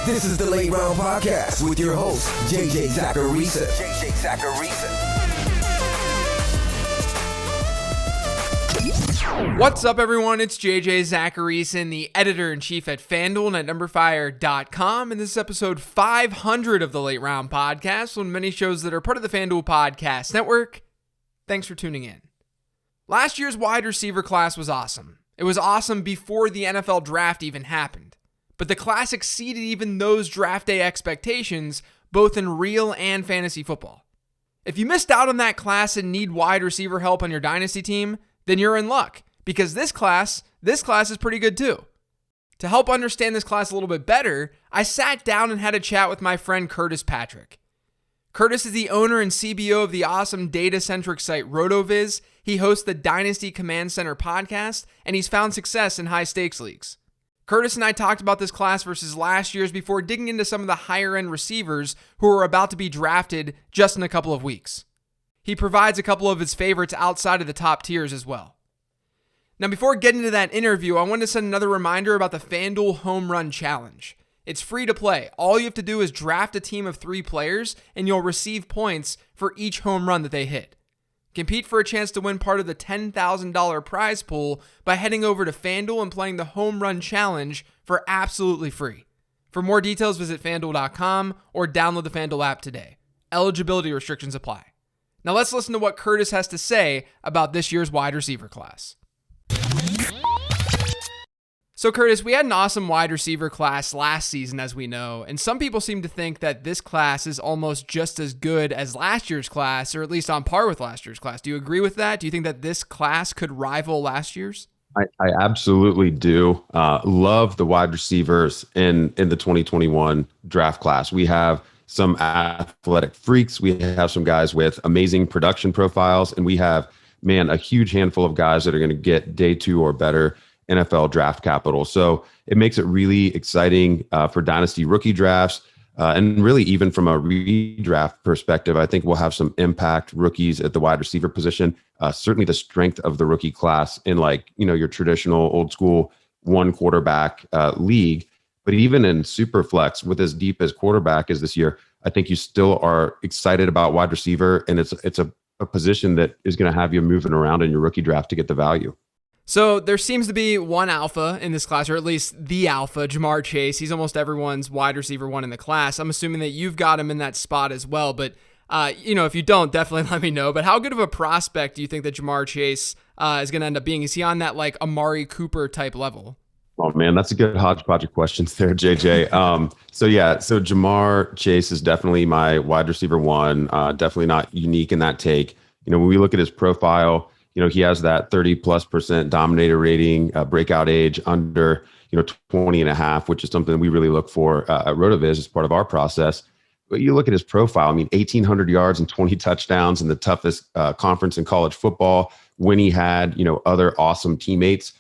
This is the Late Round Podcast with your host, JJ Zacharisa. What's up, everyone? It's JJ Zacharisa, the editor-in-chief at FanDuel and at NumberFire.com, and this is episode 500 of the Late Round Podcast, one of many shows that are part of the FanDuel Podcast Network. Thanks for tuning in. Last year's wide receiver class was awesome. It was awesome before the NFL draft even happened. But the class exceeded even those draft day expectations, both in real and fantasy football. If you missed out on that class and need wide receiver help on your dynasty team, then you're in luck, because this class is pretty good too. To help understand this class a little bit better, I sat down and had a chat with my friend Curtis Patrick. Curtis is the owner and CBO of the awesome data-centric site RotoViz. He hosts the Dynasty Command Center podcast, and he's found success in high-stakes leagues. Curtis and I talked about this class versus last year's before digging into some of the higher-end receivers who are about to be drafted just in a couple of weeks. He provides a couple of his favorites outside of the top tiers as well. Now, before getting to that interview, I wanted to send another reminder about the FanDuel Home Run Challenge. It's free to play. All you have to do is draft a team of 3 players, and you'll receive points for each home run that they hit. Compete for a chance to win part of the $10,000 prize pool by heading over to FanDuel and playing the Home Run Challenge for absolutely free. For more details, visit FanDuel.com or download the FanDuel app today. Eligibility restrictions apply. Now let's listen to what Curtis has to say about this year's wide receiver class. So Curtis, we had an awesome wide receiver class last season, as we know, and some people seem to think that this class is almost just as good as last year's class, or at least on par with last year's class. Do you agree with that? Do you think that this class could rival last year's? I absolutely do. Love the wide receivers in the 2021 draft class. We have some athletic freaks. We have some guys with amazing production profiles, and we have, a huge handful of guys that are going to get day 2 or better NFL draft capital. So it makes it really exciting for dynasty rookie drafts. And really, even from a redraft perspective, I think we'll have some impact rookies at the wide receiver position. Certainly the strength of the rookie class in your traditional old school 1 quarterback league. But even in super flex, with as deep as quarterback is this year, I think you still are excited about wide receiver. And it's a position that is going to have you moving around in your rookie draft to get the value. So there seems to be one alpha in this class, or at least the alpha, Ja'Marr Chase. He's almost everyone's wide receiver 1 in the class. I'm assuming that you've got him in that spot as well. But, if you don't, definitely let me know. But how good of a prospect do you think that Ja'Marr Chase is going to end up being? Is he on that Amari Cooper type level? Oh, man, that's a good hodgepodge of questions there, JJ. So Ja'Marr Chase is definitely my wide receiver 1, definitely not unique in that take. When we look at his profile, he has that 30+% dominator rating, breakout age under, 20 and a half, which is something we really look for at RotoViz as part of our process. But you look at his profile, 1,800 yards and 20 touchdowns in the toughest conference in college football when he had, other awesome teammates.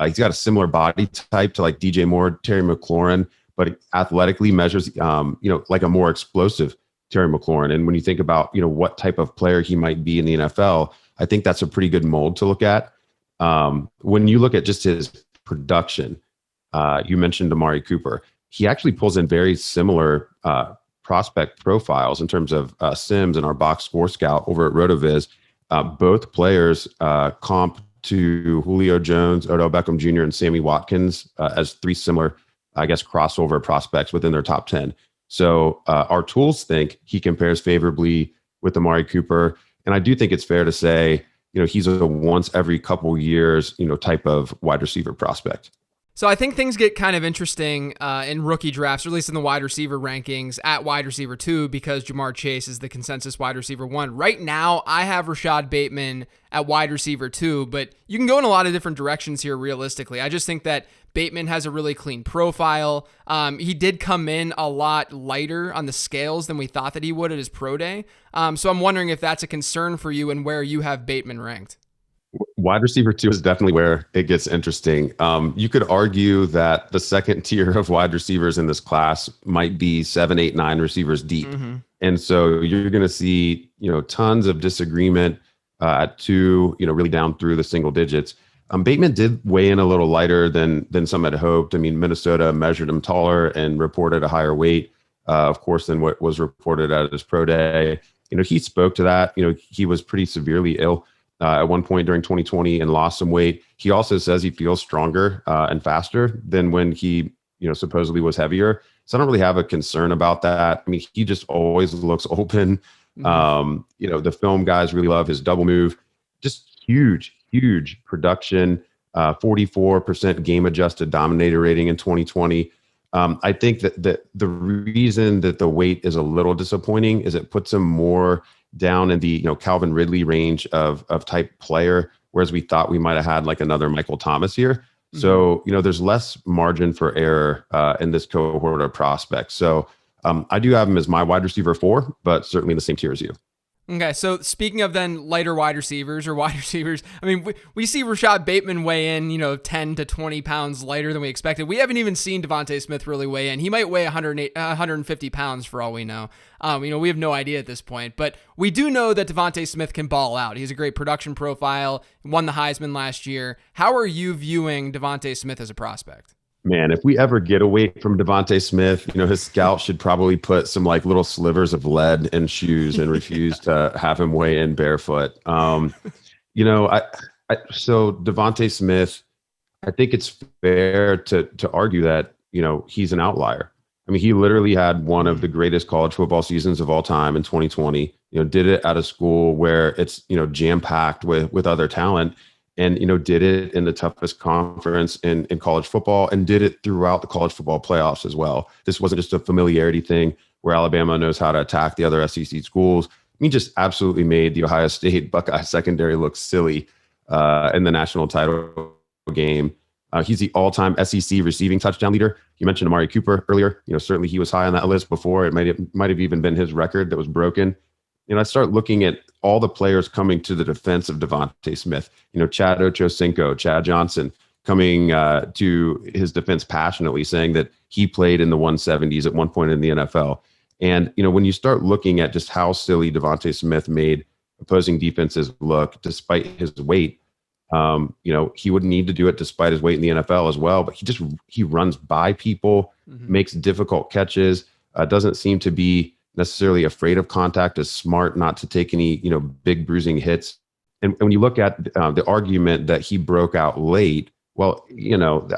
He's got a similar body type to DJ Moore, Terry McLaurin, but athletically measures, like a more explosive Terry McLaurin. And when you think about, what type of player he might be in the NFL, I think that's a pretty good mold to look at. When you look at just his production, you mentioned Amari Cooper. He actually pulls in very similar prospect profiles in terms of Sims and our box score scout over at RotoViz. Both players comp to Julio Jones, Odell Beckham Jr., and Sammy Watkins as 3 similar, crossover prospects within their top 10. So our tools think he compares favorably with Amari Cooper. And I do think it's fair to say, he's a once every couple years, type of wide receiver prospect. So I think things get kind of interesting in rookie drafts, or at least in the wide receiver rankings at wide receiver 2, because Ja'Marr Chase is the consensus wide receiver 1. Right now, I have Rashad Bateman at wide receiver 2, but you can go in a lot of different directions here realistically. I just think that Bateman has a really clean profile. He did come in a lot lighter on the scales than we thought that he would at his pro day. So I'm wondering if that's a concern for you and where you have Bateman ranked. Wide receiver 2 is definitely where it gets interesting. You could argue that the second tier of wide receivers in this class might be 7, 8, 9 receivers deep. Mm-hmm. And so you're going to see, tons of disagreement at 2, really down through the single digits. Bateman did weigh in a little lighter than some had hoped. I mean, Minnesota measured him taller and reported a higher weight, of course, than what was reported at his pro day. He spoke to that. He was pretty severely ill at one point during 2020 and lost some weight. He also says he feels stronger and faster than when he, supposedly was heavier. So I don't really have a concern about that. I mean, he just always looks open. The film guys really love his double move. Just huge production, 44% game adjusted dominator rating in 2020. I think that the reason that the weight is a little disappointing is it puts him more down in the Calvin Ridley range of type player, whereas we thought we might have had like another Michael Thomas here. So there's less margin for error in this cohort of prospects. So I do have him as my wide receiver 4, but certainly in the same tier as you. Okay, so speaking of then lighter wide receivers, I mean, we see Rashad Bateman weigh in, 10 to 20 pounds lighter than we expected. We haven't even seen Devontae Smith really weigh in. He might weigh 150 pounds for all we know. We have no idea at this point, but we do know that Devontae Smith can ball out. He's a great production profile, won the Heisman last year. How are you viewing Devontae Smith as a prospect? Man, if we ever get away from Devontae Smith, his scout should probably put some like little slivers of lead in shoes and refuse to have him weigh in barefoot. So Devontae Smith, I think it's fair to argue that, he's an outlier. I mean, he literally had one of the greatest college football seasons of all time in 2020, did it at a school where it's, jam-packed with other talent. And, did it in the toughest conference in college football and did it throughout the college football playoffs as well. This wasn't just a familiarity thing where Alabama knows how to attack the other SEC schools. He just absolutely made the Ohio State Buckeye secondary look silly in the national title game. He's the all-time SEC receiving touchdown leader. You mentioned Amari Cooper earlier. Certainly he was high on that list before. It might have even been his record that was broken. I start looking at all the players coming to the defense of Devontae Smith, Chad Ochocinco, Chad Johnson coming to his defense passionately, saying that he played in the 170s at one point in the NFL. And, when you start looking at just how silly Devontae Smith made opposing defenses look despite his weight, he wouldn't need to do it despite his weight in the NFL as well. But he runs by people, makes difficult catches, doesn't seem to be necessarily afraid of contact, is smart not to take any, big bruising hits. And when you look at the argument that he broke out late, well,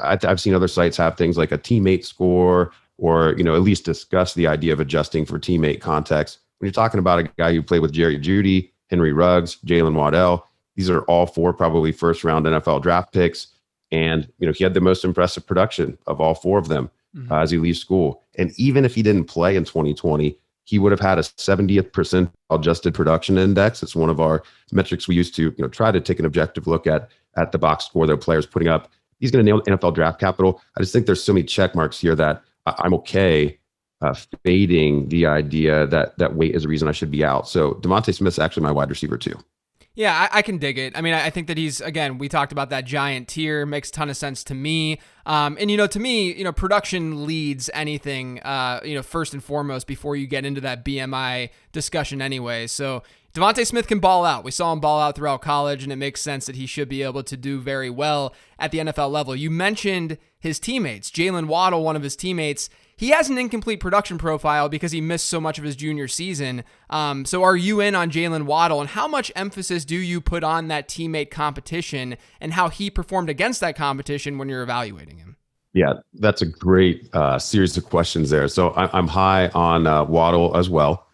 I've seen other sites have things like a teammate score or, at least discuss the idea of adjusting for teammate context. When you're talking about a guy who played with Jerry Jeudy, Henry Ruggs, Jalen Waddell, these are all 4 probably first round NFL draft picks. And, he had the most impressive production of all 4 of them as he leaves school. And even if he didn't play in 2020, he would have had a 70th percentile adjusted production index. It's one of our metrics we used to, try to take an objective look at the box score that players putting up. He's going to nail NFL draft capital. I just think there's so many check marks here that I'm okay fading the idea that weight is a reason I should be out. So Devontae Smith's actually my wide receiver 2. Yeah, I can dig it. I mean, I think that he's, again, we talked about that giant tier, makes a ton of sense to me. And, to me, production leads anything, first and foremost before you get into that BMI discussion anyway. So Devontae Smith can ball out. We saw him ball out throughout college, and it makes sense that he should be able to do very well at the NFL level. You mentioned his teammates. Jalen Waddle, one of his teammates, he has an incomplete production profile because he missed so much of his junior season. So are you in on Jalen Waddle, and how much emphasis do you put on that teammate competition and how he performed against that competition when you're evaluating him? Yeah, that's a great series of questions there. So I'm high on Waddle as well.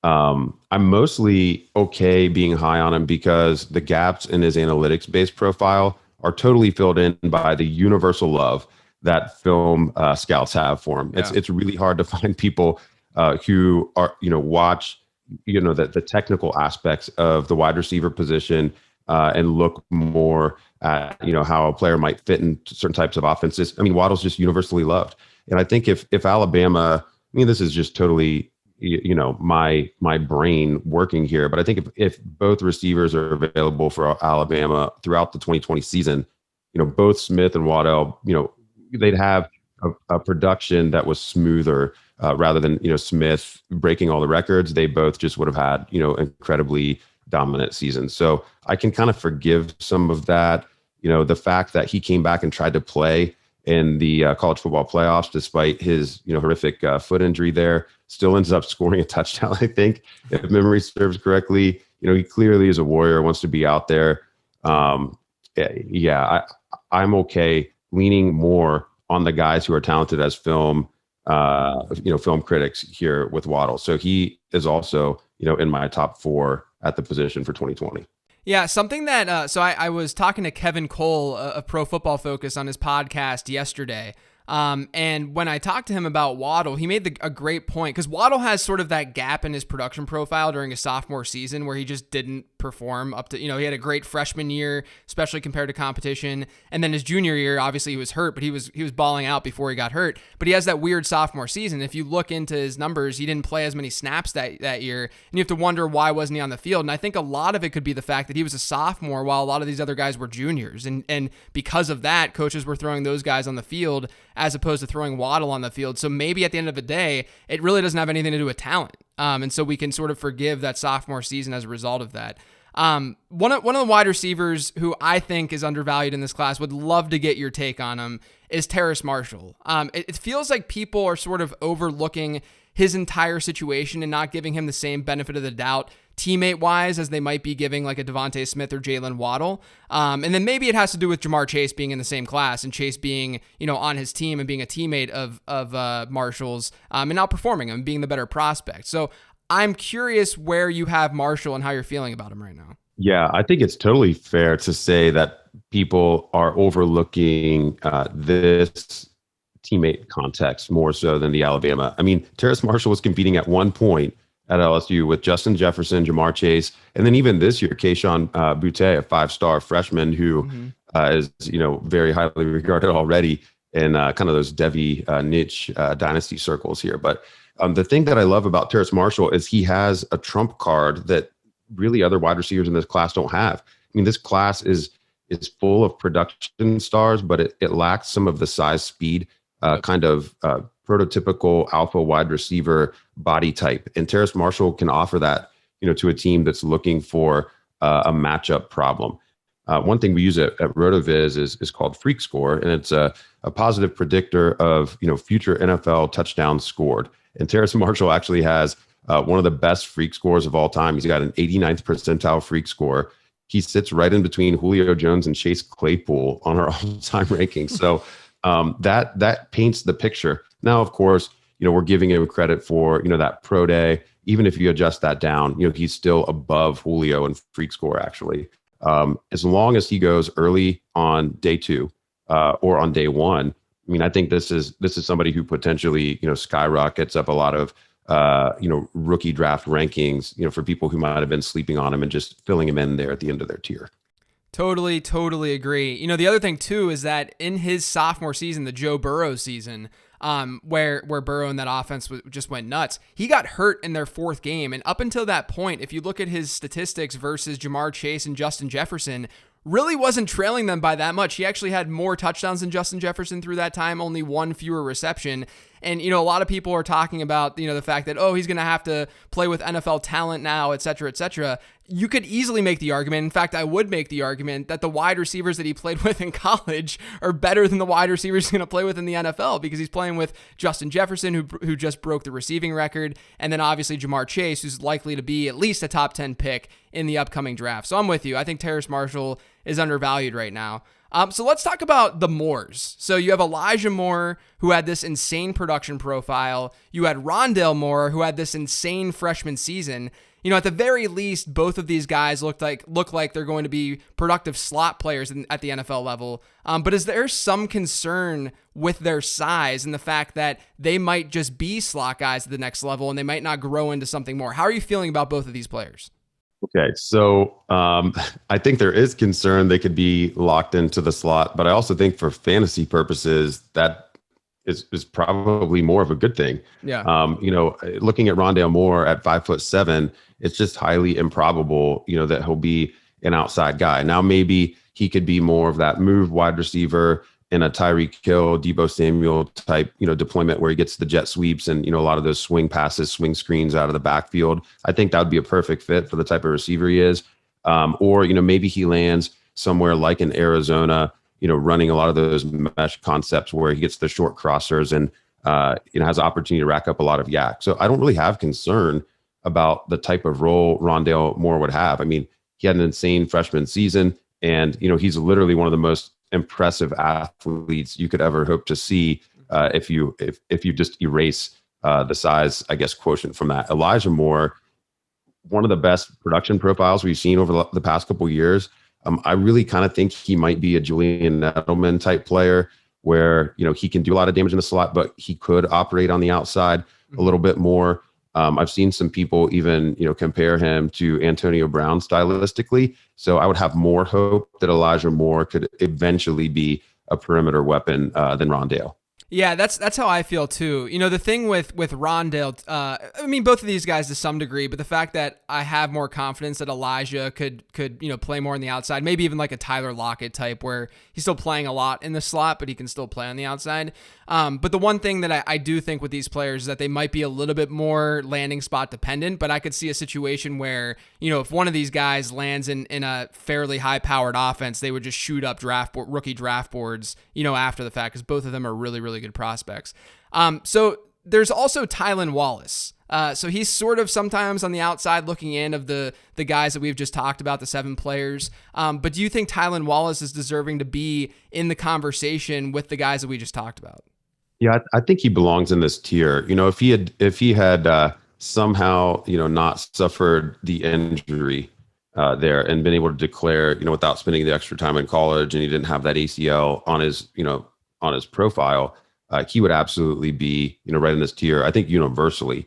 I'm mostly okay being high on him because the gaps in his analytics-based profile are totally filled in by the universal love that film scouts have for him. Yeah. It's really hard to find people who are, watch, the technical aspects of the wide receiver position and look more at, how a player might fit in certain types of offenses. I mean, Waddle's just universally loved. And I think if Alabama, this is just totally, my brain working here, but I think if both receivers are available for Alabama throughout the 2020 season, both Smith and Waddell, they'd have a production that was smoother rather than, Smith breaking all the records. They both just would have had, incredibly dominant seasons. So I can kind of forgive some of that, the fact that he came back and tried to play in the college football playoffs, despite his, horrific foot injury there, still ends up scoring a touchdown, I think, if memory serves correctly. He clearly is a warrior, wants to be out there. I'm okay leaning more on the guys who are talented as film critics here with Waddle. So he is also, in my top 4 at the position for 2020. Yeah, something that, so I was talking to Kevin Cole of Pro Football Focus on his podcast yesterday. And when I talked to him about Waddle, he made a great point, because Waddle has sort of that gap in his production profile during his sophomore season where he just didn't perform up to, he had a great freshman year, especially compared to competition. And then his junior year, obviously he was hurt, but he was balling out before he got hurt. But he has that weird sophomore season. If you look into his numbers, he didn't play as many snaps that year. And you have to wonder, why wasn't he on the field? And I think a lot of it could be the fact that he was a sophomore while a lot of these other guys were juniors. And because of that, coaches were throwing those guys on the field as opposed to throwing Waddle on the field. So maybe at the end of the day, it really doesn't have anything to do with talent. And so we can sort of forgive that sophomore season as a result of that. One of the wide receivers who I think is undervalued in this class, would love to get your take on him, is Terrace Marshall. It feels like people are sort of overlooking his entire situation and not giving him the same benefit of the doubt teammate-wise as they might be giving like a Devontae Smith or Jalen Waddle. And then maybe it has to do with Jamar Chase being in the same class and Chase being, on his team and being a teammate of Marshall's and outperforming him, being the better prospect. So I'm curious where you have Marshall and how you're feeling about him right now. Yeah, I think it's totally fair to say that people are overlooking this teammate context more so than the Alabama. I mean, Terrace Marshall was competing at one point at LSU with Justin Jefferson, Jamar Chase, and then even this year, Kayshon Boutte, a 5-star freshman who is, very highly regarded already in kind of those Devy niche dynasty circles here. But the thing that I love about Terrace Marshall is he has a trump card that really other wide receivers in this class don't have. I mean, this class is full of production stars, but it lacks some of the size, speed, prototypical alpha wide receiver body type. And Terrace Marshall can offer that, to a team that's looking for a matchup problem. One thing we use at RotoViz is called Freak Score, and it's a positive predictor of, future NFL touchdowns scored. And Terrace Marshall actually has one of the best freak scores of all time. He's got an 89th percentile freak score. He sits right in between Julio Jones and Chase Claypool on our all-time rankings. So that paints the picture. Now, of course, we're giving him credit for, that pro day. Even if you adjust that down, he's still above Julio in freak score, actually. As long as he goes early on day 2 or on day 1, I mean, I think this is somebody who potentially, skyrockets up a lot of, rookie draft rankings, for people who might have been sleeping on him and just filling him in there at the end of their tier. Totally agree. The other thing too is that in his sophomore season, the Joe Burrow season, where Burrow and that offense just went nuts, he got hurt in their 4th game. And up until that point, if you look at his statistics versus Jamar Chase and Justin Jefferson, really wasn't trailing them by that much. He actually had more touchdowns than Justin Jefferson through that time, only 1 fewer reception. And, a lot of people are talking about, the fact that, he's going to have to play with NFL talent now, et cetera, et cetera. You could easily make the argument. In fact, I would make the argument that the wide receivers that he played with in college are better than the wide receivers he's going to play with in the NFL, because he's playing with Justin Jefferson, who just broke the receiving record, and then obviously Jamar Chase, who's likely to be at least a top 10 pick in the upcoming draft. So I'm with you. I think Terrace Marshall is undervalued right now. So let's talk about the Moores. So you have Elijah Moore, who had this insane production profile. You had Rondale Moore, who had this insane freshman season. At the very least, both of these guys look like they're going to be productive slot players at the NFL level. But is there some concern with their size and the fact that they might just be slot guys at the next level and they might not grow into something more? How are you feeling about both of these players? Okay, so I think there is concern they could be locked into the slot, but I also think for fantasy purposes, that is probably more of a good thing. Yeah. Looking at Rondale Moore at 5'7", it's just highly improbable, that he'll be an outside guy. Now, maybe he could be more of that move wide receiver in a Tyreek Hill, Deebo Samuel type, deployment where he gets the jet sweeps and, a lot of those swing passes, swing screens out of the backfield. I think that would be a perfect fit for the type of receiver he is. Or, maybe he lands, somewhere like in Arizona, running a lot of those mesh concepts where he gets the short crossers and, has the opportunity to rack up a lot of yak. So I don't really have concern about the type of role Rondale Moore would have. I mean, he had an insane freshman season, and, he's literally one of the most impressive athletes you could ever hope to see if you just erase the size, I guess, quotient from that. Elijah Moore, one of the best production profiles we've seen over the past couple of years. I really kind of think he might be a Julian Edelman type player where, he can do a lot of damage in the slot, but he could operate on the outside a little bit more. I've seen some people even, compare him to Antonio Brown stylistically. So I would have more hope that Elijah Moore could eventually be a perimeter weapon than Rondale. Yeah, that's how I feel too. The thing with Rondale, I mean, both of these guys to some degree, but the fact that I have more confidence that Elijah could play more on the outside, maybe even like a Tyler Lockett type where he's still playing a lot in the slot, but he can still play on the outside. But the one thing that I do think with these players is that they might be a little bit more landing spot dependent, but I could see a situation where, if one of these guys lands in a fairly high powered offense, they would just shoot up rookie draft boards, after the fact, because both of them are really, really good prospects. So there's also Tylan Wallace. So he's sort of sometimes on the outside looking in of the guys that we've just talked about, the 7 players. But do you think Tylan Wallace is deserving to be in the conversation with the guys that we just talked about? Yeah, I think he belongs in this tier. If he had somehow, not suffered the injury there and been able to declare, without spending the extra time in college, and he didn't have that ACL on his profile, he would absolutely be, right in this tier. I think universally,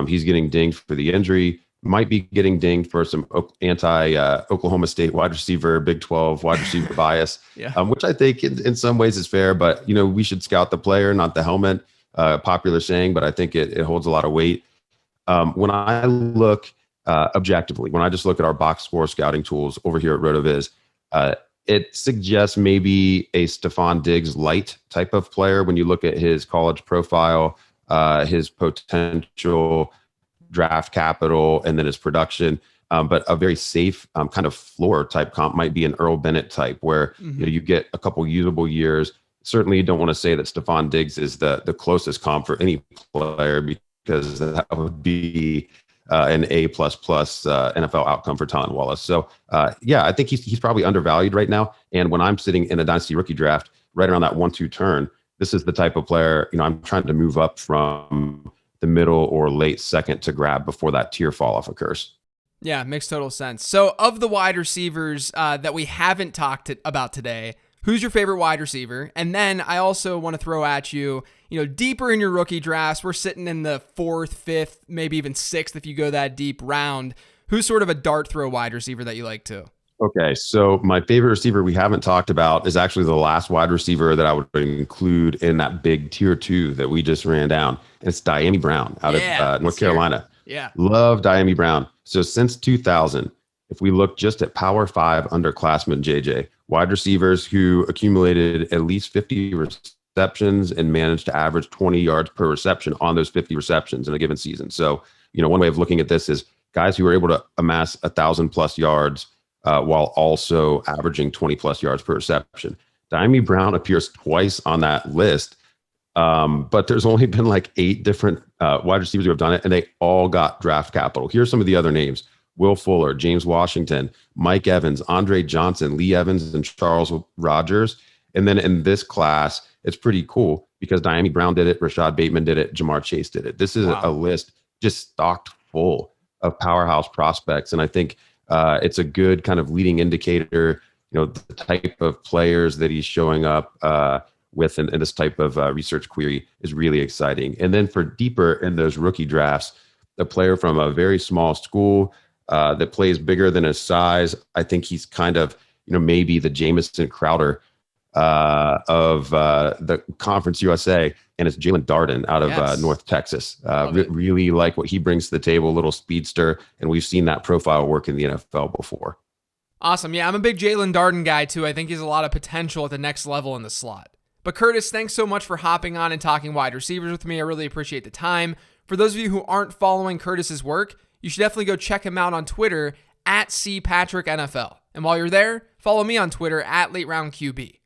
he's getting dinged for the injury, might be getting dinged for some Oklahoma State wide receiver, Big 12 wide receiver bias, which I think in some ways is fair, but, we should scout the player, not the helmet, popular saying, but I think it holds a lot of weight. When I look objectively, when I just look at our box score scouting tools over here at RotoViz, it suggests maybe a Stephon Diggs light type of player when you look at his college profile, his potential draft capital, and then his production. But a very safe kind of floor type comp might be an Earl Bennett type where you get a couple usable years. Certainly you don't want to say that Stephon Diggs is the closest comp for any player because that would be an A++ NFL outcome for Tylan Wallace. So I think he's probably undervalued right now. And when I'm sitting in a dynasty rookie draft, right around that 1-2 turn, this is the type of player, I'm trying to move up from the middle or late second to grab before that tier fall off occurs. Yeah, makes total sense. So of the wide receivers that we haven't talked about today, who's your favorite wide receiver? And then I also want to throw at you, deeper in your rookie drafts, we're sitting in the 4th, 5th, maybe even 6th if you go that deep round. Who's sort of a dart throw wide receiver that you like too? Okay, so my favorite receiver we haven't talked about is actually the last wide receiver that I would include in that big tier 2 that we just ran down. It's Dyami Brown out of North Carolina. Yeah. Love Dyami Brown. So since 2000, if we look just at Power 5 underclassmen, JJ, wide receivers who accumulated at least 50 receptions and managed to average 20 yards per reception on those 50 receptions in a given season. So, one way of looking at this is guys who were able to amass 1,000+ yards while also averaging 20+ yards per reception. Dyami Brown appears twice on that list, but there's only been like 8 different wide receivers who have done it, and they all got draft capital. Here's some of the other names: Will Fuller, James Washington, Mike Evans, Andre Johnson, Lee Evans, and Charles Rogers. And then in this class, it's pretty cool because Dyami Brown did it, Rashad Bateman did it, Jamar Chase did it. This is a list just stocked full of powerhouse prospects. And I think it's a good kind of leading indicator, the type of players that he's showing up with in this type of research query is really exciting. And then for deeper in those rookie drafts, a player from a very small school that plays bigger than his size. I think he's kind of, maybe the Jamison Crowder of the Conference USA, and it's Jalen Darden out of North Texas. Really like what he brings to the table, a little speedster, and we've seen that profile work in the NFL before. Awesome. Yeah, I'm a big Jalen Darden guy too. I think he's a lot of potential at the next level in the slot. But Curtis, thanks so much for hopping on and talking wide receivers with me. I really appreciate the time. For those of you who aren't following Curtis's work, you should definitely go check him out on Twitter at CPatrickNFL. And while you're there, follow me on Twitter at LateRoundQB.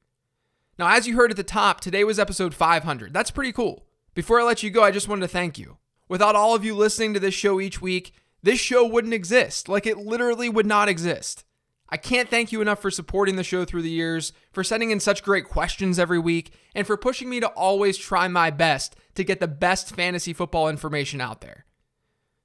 Now, as you heard at the top, today was episode 500. That's pretty cool. Before I let you go, I just wanted to thank you. Without all of you listening to this show each week, this show wouldn't exist. Like, it literally would not exist. I can't thank you enough for supporting the show through the years, for sending in such great questions every week, and for pushing me to always try my best to get the best fantasy football information out there.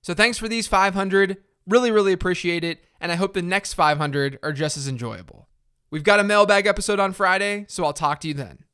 So thanks for these 500. Really, really appreciate it, and I hope the next 500 are just as enjoyable. We've got a mailbag episode on Friday, so I'll talk to you then.